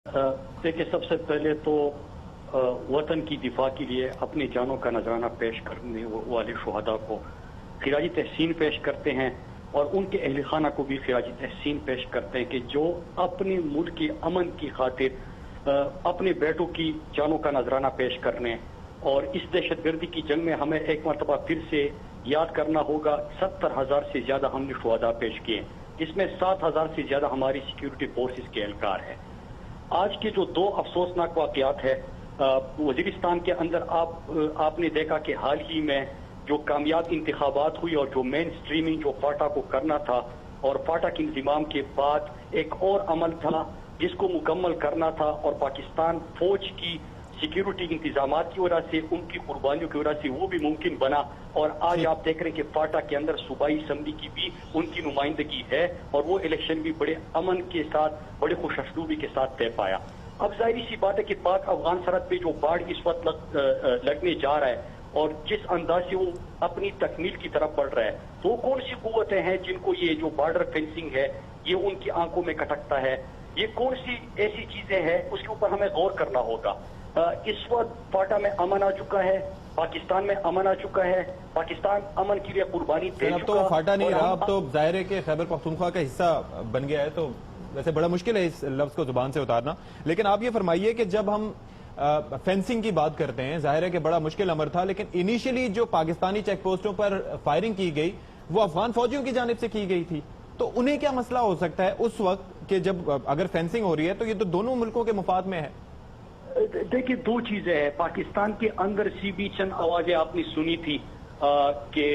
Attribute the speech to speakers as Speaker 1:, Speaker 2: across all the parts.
Speaker 1: देखिए, सबसे पहले तो वतन की दिफा के लिए अपनी जानों का नजराना पेश करने वाले शुहदा को खिराजी तहसीन पेश करते हैं और उनके अहल खाना को भी खिराजी तहसीन पेश करते हैं कि जो अपने मुल्क के अमन की खातिर अपने बेटों की जानों का नजराना पेश करने और इस दहशतगर्दी की जंग में हमें एक मरतबा फिर से याद करना होगा। 70,000 से ज्यादा हमने शुहदा पेश किए, इसमें 7,000 से ज्यादा हमारी सिक्योरिटी फोर्सेस के एहलकार हैं। आज के जो दो अफसोसनाक वाकयात है वजीरिस्तान के अंदर आपने देखा कि हाल ही में जो कामयाब इंतखाबात हुई और जो मेन स्ट्रीमिंग जो फाटा को करना था और फाटा के इंतजाम के बाद एक और अमल था जिसको मुकम्मल करना था और पाकिस्तान फौज की सिक्योरिटी इंतजाम की वजह से उनकी कुर्बानियों की वजह से वो भी मुमकिन बना। और आज आप देख रहे हैं कि फाटा के अंदर सूबाई असम्बली की भी उनकी नुमाइंदगी है और वो इलेक्शन भी बड़े अमन के साथ बड़े खुशअस्लूबी के साथ तय पाया। अब जाहिर सी बात है कि पाक अफगान सरहद पे जो बाढ़ इस वक्त लगने जा रहा है और जिस अंदाज से वो अपनी तकमील की तरफ बढ़ रहा है, तो कौन सी कुव्वतें हैं जिनको ये जो बॉर्डर फेंसिंग है ये उनकी आंखों में खटकता है, ये कौन सी ऐसी चीजें हैं उसके ऊपर हमें गौर करना होगा। इस वक्त फाटा में अमन आ चुका है, पाकिस्तान में अमन आ चुका है, पाकिस्तान अमन के लिए कुर्बानी दे चुका।
Speaker 2: अब तो फाटा नहीं रहा, अब तो जाहिर है कि खैबर पख्तूनख्वा का हिस्सा बन गया है, तो वैसे बड़ा मुश्किल है इस लफ्ज को जुबान से उतारना। लेकिन आप ये फरमाइए कि जब हम फेंसिंग की बात करते हैं, जाहिर है कि बड़ा मुश्किल अमर था, लेकिन इनिशियली जो पाकिस्तानी चेक पोस्टों पर फायरिंग की गई वो अफगान फौजियों की जानिब से की गई थी, तो उन्हें क्या मसला हो सकता है उस वक्त कि जब अगर फेंसिंग हो रही है तो ये तो दोनों मुल्कों के मुफाद में है।
Speaker 1: देखिए, दो चीजें हैं। पाकिस्तान के अंदर सी भी चंद आवाजें आपने सुनी थी कि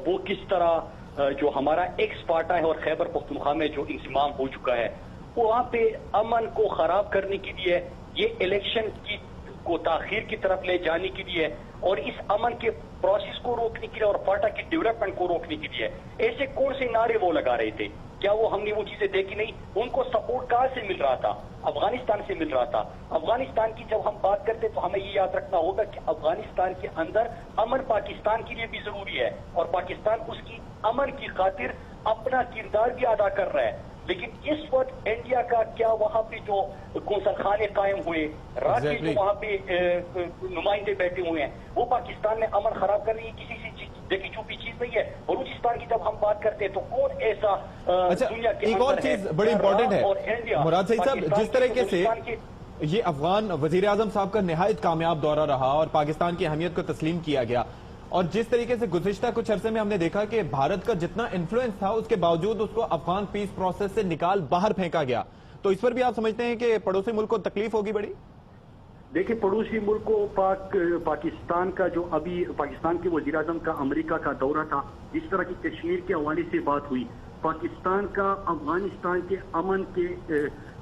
Speaker 1: वो किस तरह जो हमारा एक्स फाटा है और खैबर पख्तूनख्वा में जो इंतजाम हो चुका है वो वहां पे अमन को खराब करने के लिए, ये इलेक्शन को ताखीर की तरफ ले जाने के लिए और इस अमन के प्रोसेस को रोकने के लिए और फाटा की डेवलपमेंट को रोकने के लिए ऐसे कौन से नारे वो लगा रहे थे? क्या वो हमने वो चीजें देखी नहीं? उनको सपोर्ट कहां से मिल रहा था? अफगानिस्तान से मिल रहा था। अफगानिस्तान की जब हम बात करते तो हमें ये याद रखना होगा कि अफगानिस्तान के अंदर अमन पाकिस्तान के लिए भी जरूरी है और पाकिस्तान उसकी अमन की खातिर अपना किरदार भी अदा कर रहा है। लेकिन इस वक्त इंडिया का क्या वहां पे जो कौंसलखाने कायम हुए, रात के जो वहां पे नुमाइंदे बैठे हुए हैं, वो पाकिस्तान में अमन खराब कर रही है, किसी से देखी छुपी चीज नहीं है। बलूचिस्तान की जब हम बात करते हैं तो कौन ऐसा दुनिया के
Speaker 2: एक और चीज बड़ी इंपॉर्टेंट है मुराद सईद साहब, जिस तरीके से ये अफगान वजीर आजम साहब का निहायत कामयाब दौरा रहा और पाकिस्तान की अहमियत को तस्लीम किया गया, और जिस तरीके से गुज़िश्ता कुछ अरसे में हमने देखा कि भारत का जितना इन्फ्लुएंस था उसके बावजूद उसको अफगान पीस प्रोसेस से निकाल बाहर फेंका गया, तो इस पर भी आप समझते हैं कि पड़ोसी मुल्क को तकलीफ होगी बड़ी?
Speaker 1: देखिए, पड़ोसी मुल्क को पाकिस्तान का जो अभी पाकिस्तान के वजीर आजम का अमेरिका का दौरा था, जिस तरह की कश्मीर के हवाले से बात हुई, पाकिस्तान का अफगानिस्तान के अमन के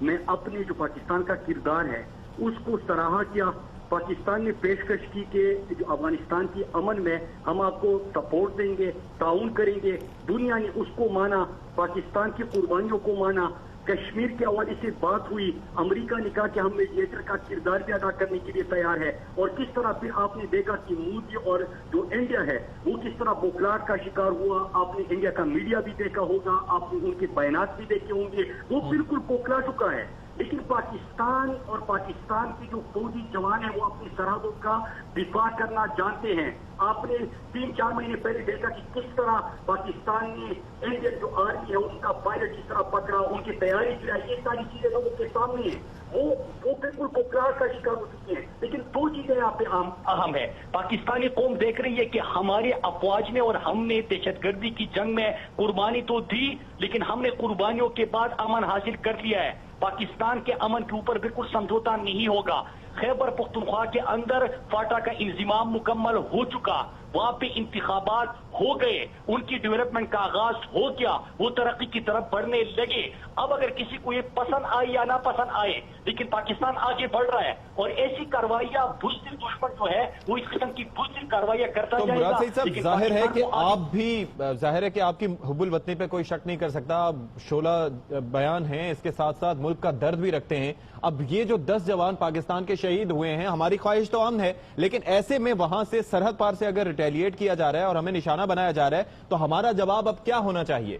Speaker 1: में अपने जो पाकिस्तान का किरदार है उसको सराहा किया। पाकिस्तान ने पेशकश की कि जो अफगानिस्तान की अमन में हम आपको सपोर्ट देंगे, ताउन करेंगे। दुनिया ने उसको माना, पाकिस्तान की कुर्बानियों को माना। कश्मीर के हवाले से बात हुई, अमेरिका ने कहा कि हम मीडिएटर का किरदार भी अदा करने के लिए तैयार है। और किस तरह फिर आपने देखा कि मोदी और जो इंडिया है वो किस तरह बौखलाहट का शिकार हुआ। आपने इंडिया का मीडिया भी देखा होगा, आपने उनके बयानात भी देखे होंगे, वो बिल्कुल बौखला चुका है। लेकिन पाकिस्तान और पाकिस्तान के जो फौजी जवान हैं वो अपनी सरहदों का दिफा करना जानते हैं। आपने 3-4 महीने पहले देखा कि किस तरह पाकिस्तान ने इंडियन जो आर्मी है उसका पायलट जिस तरह पकड़ा, उनकी तैयारी की, ये सारी चीजें लोगों के सामने है। वो बिल्कुल कोकराहट का शिकार हो चुके हैं। लेकिन दो चीजें यहाँ पे अहम है। पाकिस्तानी कौम देख रही है कि हमारे अफवाज ने और हमने दहशतगर्दी की जंग में कुर्बानी तो दी, लेकिन हमने कुर्बानियों के बाद अमन हासिल कर लिया है। पाकिस्तान के अमन के ऊपर बिल्कुल समझौता नहीं होगा। खैबर पख्तूनख्वा के अंदर फाटा का इंतजाम मुकम्मल हो चुका, वहां पे इंतखाबात हो गए, उनकी डेवलपमेंट का आगाज हो गया, वो तरक्की की तरफ बढ़ने लगे। अब अगर किसी को ये पसंद आए या ना पसंद आए, लेकिन पाकिस्तान आगे बढ़ रहा है और ऐसी कार्रवाइयां बुज़दिल दुश्मन जो है वो इस किस्म की बुज़दिल कार्रवाइयां करता जाएगा।
Speaker 2: मुराद सईद साहब, जाहिर है कि आप भी, जाहिर है कि आपकी हुब्बुल वतनी पे कोई शक नहीं कर सकता, आप शोला बयान हैं, इसके साथ साथ मुल्क का दर्द भी रखते हैं। अब ये जो 10 जवान पाकिस्तान के शहीद हुए हैं, हमारी ख्वाहिश तो अमन है, लेकिन ऐसे में वहां से सरहद पार से अगर रिटेलिएट किया जा रहा है और हमें निशाना बनाया जा रहा है, तो हमारा जवाब अब क्या होना चाहिए?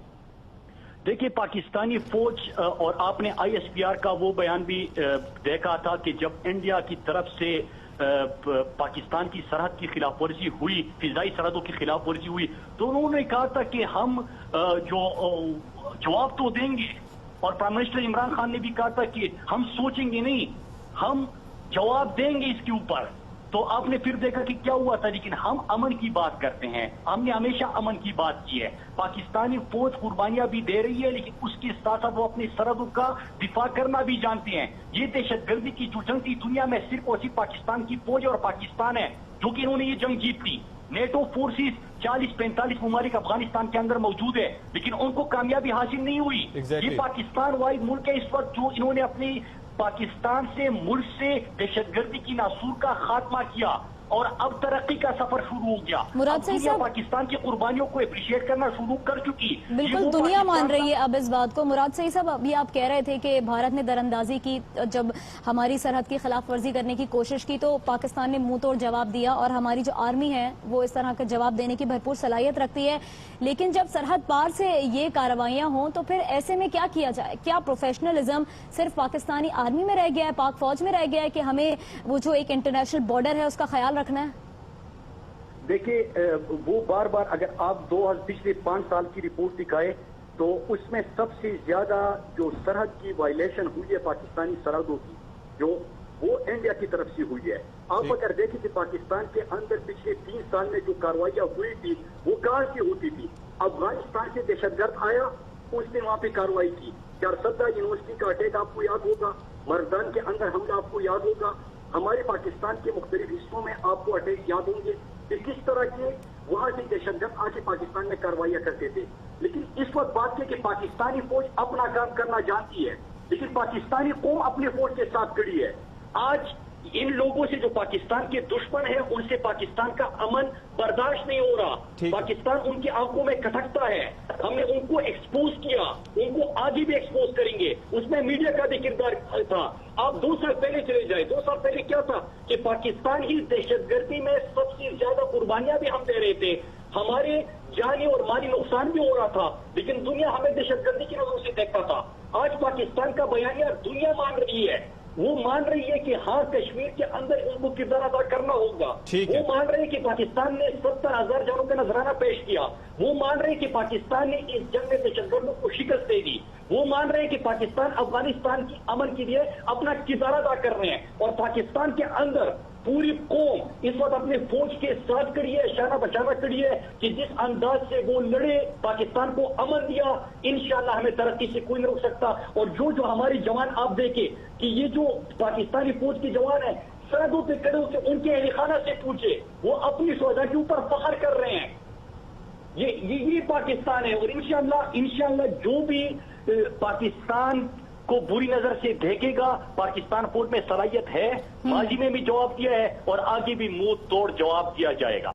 Speaker 1: دیکھیے پاکستانی فوج اور آپ نے ISPR کا وہ بیان بھی دیکھا تھا کہ جب انڈیا کی طرف سے پاکستان کی سرحد کی خلاف ورزی ہوئی، فضائی سرحدوں کی خلاف ورزی ہوئی، تو انہوں نے کہا تھا کہ ہم جو جواب تو دیں گے، اور پرائم منسٹر عمران خان نے بھی کہا تھا کہ ہم سوچیں گے نہیں، ہم جواب دیں گے اس کے اوپر۔ تو آپ نے پھر دیکھا کہ کیا ہوا تھا، لیکن ہم امن کی بات کرتے ہیں، ہم نے ہمیشہ امن کی بات کی ہے۔ پاکستانی فوج قربانیاں بھی دے رہی ہے، لیکن اس کے ساتھ ساتھ وہ اپنی سرحدوں کا دفاع کرنا بھی جانتے ہیں۔ یہ دہشت گردی کی جو جنگ تھی دنیا میں صرف اور صرف پاکستان کی فوج اور پاکستان ہے جو کہ انہوں نے یہ جنگ جیت لی۔ نیٹو فورسز 40-45 ممالک افغانستان کے اندر موجود ہے، لیکن ان کو کامیابی حاصل نہیں ہوئی۔ یہ پاکستان واحد ملک ہے اس وقت جو انہوں نے اپنی پاکستان سے ملک سے دہشت گردی کی ناسور کا خاتمہ کیا، اور اب ترقی کا سفر شروع ہو گیا۔
Speaker 3: مراد صاحب
Speaker 1: دنیا پاکستان کی قربانیوں کو اپریشیٹ کرنا شروع کر چکی۔
Speaker 3: بالکل دنیا مان رہی ہے اب اس بات کو۔ مراد صحیح صاحب، ابھی آپ کہہ رہے تھے کہ بھارت نے دراندازی کی، جب ہماری سرحد کی خلاف ورزی کرنے کی کوشش کی تو پاکستان نے منہ توڑ جواب دیا، اور ہماری جو آرمی ہے وہ اس طرح کا جواب دینے کی بھرپور صلاحیت رکھتی ہے۔ لیکن جب سرحد پار سے یہ کارروائیاں ہوں تو پھر ایسے میں کیا کیا جائے؟ کیا پروفیشنلزم صرف پاکستانی آرمی میں رہ گیا ہے، پاک فوج میں رہ گیا ہے، کہ ہمیں وہ جو ایک انٹرنیشنل بارڈر ہے اس کا خیال رکھنا ہے؟
Speaker 1: دیکھیے وہ بار بار اگر آپ پچھلے 5 سال کی رپورٹ دکھائے تو اس میں سب سے زیادہ جو سرحد کی وائلیشن ہوئی ہے پاکستانی سرحدوں کی، جو وہ انڈیا کی طرف سے ہوئی ہے۔ آپ اگر دیکھیں کہ پاکستان کے اندر پچھلے 3 سال میں جو کارروائیاں ہوئی تھی وہ کہاں سے ہوتی تھی؟ افغانستان سے دہشت گرد آیا، اس نے وہاں پہ کارروائی کی۔ چارسدہ یونیورسٹی کا اٹیک آپ کو یاد ہوگا، مردان کے اندر حملہ آپ کو یاد ہوگا، ہمارے پاکستان کے مختلف حصوں میں آپ کو اٹیک یاد ہوں گے۔ کس طرح کے وہاں سے دہشت گرد آ کے پاکستان میں کاروائیاں کرتے تھے۔ لیکن اس وقت بات ہے کہ پاکستانی فوج اپنا کام کرنا جانتی ہے، لیکن پاکستانی قوم اپنے فوج کے ساتھ کھڑی ہے۔ آج ان لوگوں سے جو پاکستان کے دشمن ہیں ان سے پاکستان کا امن برداشت نہیں ہو رہا۔ پاکستان ان کی آنکھوں میں کھٹکتا ہے۔ ہم نے ان کو ایکسپوز کیا، ان کو آگے بھی ایکسپوز کریں گے۔ اس میں میڈیا کا بھی کردار تھا۔ آپ 2 سال پہلے چلے جائیں، 2 سال پہلے کیا تھا کہ پاکستان ہی دہشت گردی میں سب سے زیادہ قربانیاں بھی ہم دے رہے تھے، ہمارے جانی اور مالی نقصان بھی ہو رہا تھا، لیکن دنیا ہمیں دہشت گردی کی نظر سے دیکھتا تھا۔ آج پاکستان کا بیانیہ دنیا مان رہی ہے، وہ مان رہی ہے کہ ہاں کشمیر کے اندر ان کو کردار ادا کرنا ہوگا۔ وہ مان رہے ہیں کہ پاکستان نے 70,000 جانوں کا نذرانہ پیش کیا۔ وہ مان رہے ہیں کہ پاکستان نے اس جنگ میں دہشت گردوں کو شکست دے دی۔ وہ مان رہے ہیں کہ پاکستان افغانستان کی امن کے لیے اپنا کردار ادا کر رہے ہیں، اور پاکستان کے اندر پوری قوم اس وقت اپنے فوج کے ساتھ کڑی ہے، شانہ بشانہ کڑی ہے کہ جس انداز سے وہ لڑے، پاکستان کو امن دیا، انشاءاللہ ہمیں ترقی سے کوئی نہیں روک سکتا۔ اور جو ہمارے جوان آپ دیکھیں کہ یہ جو پاکستانی فوج کے جوان ہیں سرحدوں پہ کھڑے ہو کے ان کے اہل خانہ سے پوچھے، وہ اپنی شہداء کے اوپر فخر کر رہے ہیں۔ یہ پاکستان ہے، اور انشاءاللہ جو بھی پاکستان کو بری نظر سے دیکھے گا، پاکستان فوج میں صلاحیت ہے، ماضی میں بھی جواب دیا ہے اور آگے بھی منہ توڑ جواب دیا جائے گا۔